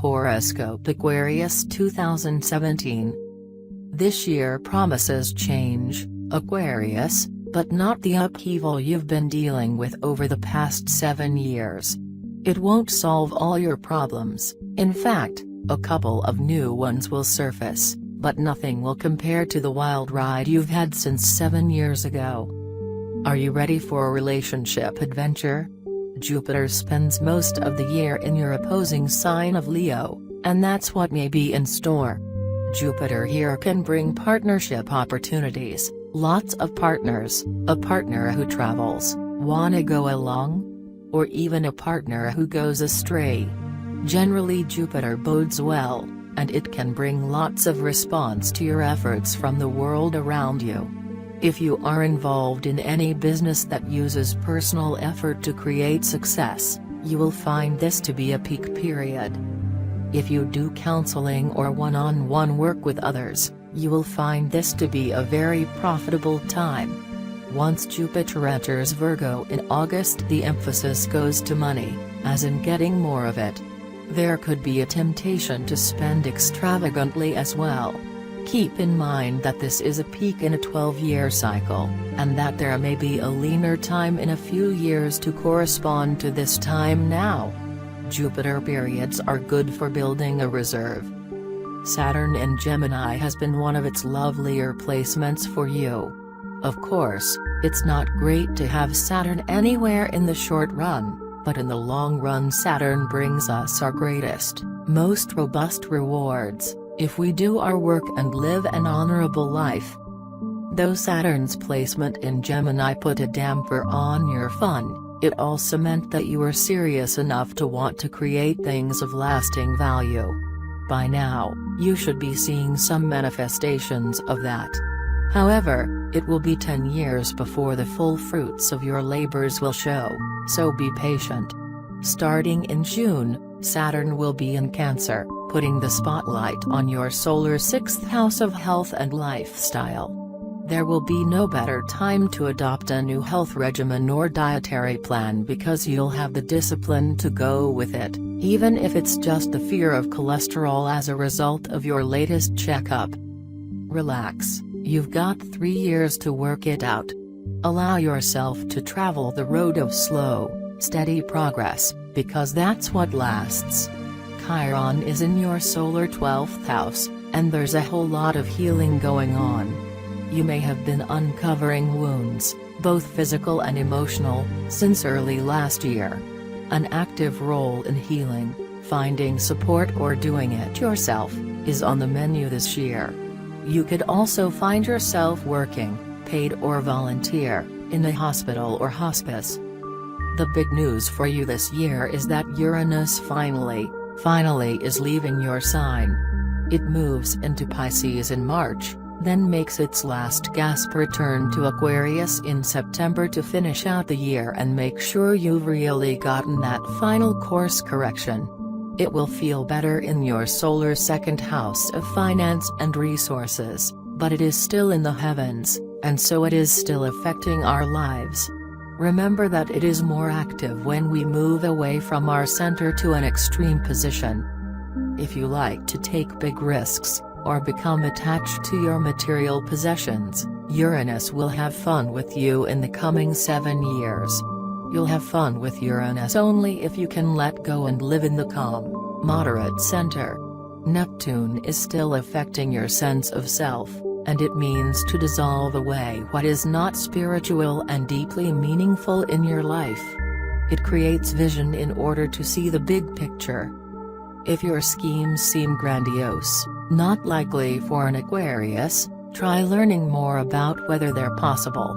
Horoscope Aquarius 2017. This year promises change, Aquarius, but not the upheaval you've been dealing with over the past 7 years. It won't solve all your problems. In fact, a couple of new ones will surface, but nothing will compare to the wild ride you've had since 7 years ago. Are you ready for a relationship adventure? Jupiter spends most of the year in your opposing sign of Leo, and that's what may be in store. Jupiter here can bring partnership opportunities, lots of partners, a partner who travels, wanna go along? Or even a partner who goes astray. Generally Jupiter bodes well, and it can bring lots of response to your efforts from the world around you. If you are involved in any business that uses personal effort to create success, you will find this to be a peak period. If you do counseling or one-on-one work with others, you will find this to be a very profitable time. Once Jupiter enters Virgo in August, the emphasis goes to money, as in getting more of it. There could be a temptation to spend extravagantly as well. Keep in mind that this is a peak in a 12-year cycle, and that there may be a leaner time in a few years to correspond to this time now. Jupiter periods are good for building a reserve. Saturn in Gemini has been one of its lovelier placements for you. Of course, it's not great to have Saturn anywhere in the short run, but in the long run Saturn brings us our greatest, most robust rewards, if we do our work and live an honorable life. Though Saturn's placement in Gemini put a damper on your fun, it also meant that you were serious enough to want to create things of lasting value. By now, you should be seeing some manifestations of that. However, it will be 10 years before the full fruits of your labors will show, so be patient. Starting in June, Saturn will be in Cancer, putting the spotlight on your solar 6th house of health and lifestyle. There will be no better time to adopt a new health regimen or dietary plan because you'll have the discipline to go with it, even if it's just the fear of cholesterol as a result of your latest checkup. Relax, you've got 3 years to work it out. Allow yourself to travel the road of slow, steady progress, because that's what lasts. Chiron is in your solar 12th house, and there's a whole lot of healing going on. You may have been uncovering wounds, both physical and emotional, since early last year. An active role in healing, finding support or doing it yourself, is on the menu this year. You could also find yourself working, paid or volunteer, in a hospital or hospice. The big news for you this year is that Uranus finally is leaving your sign. It moves into Pisces in March, then makes its last gasp return to Aquarius in September to finish out the year and make sure you've really gotten that final course correction. It will feel better in your solar 2nd house of finance and resources, but it is still in the heavens, and so it is still affecting our lives. Remember that it is more active when we move away from our center to an extreme position. If you like to take big risks, or become attached to your material possessions, Uranus will have fun with you in the coming 7 years. You'll have fun with Uranus only if you can let go and live in the calm, moderate center. Neptune is still affecting your sense of self, and it means to dissolve away what is not spiritual and deeply meaningful in your life. It creates vision in order to see the big picture. If your schemes seem grandiose, not likely for an Aquarius, try learning more about whether they're possible.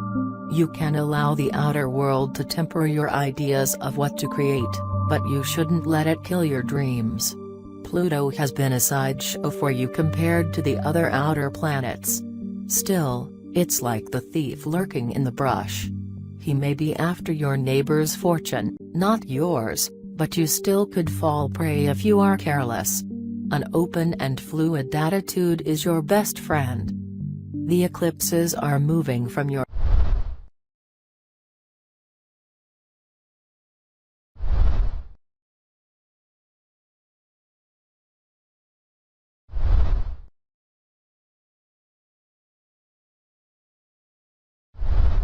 You can allow the outer world to temper your ideas of what to create, but you shouldn't let it kill your dreams. Pluto has been a sideshow for you compared to the other outer planets. Still, it's like the thief lurking in the brush. He may be after your neighbor's fortune, not yours, but you still could fall prey if you are careless. An open and fluid attitude is your best friend. The eclipses are moving from your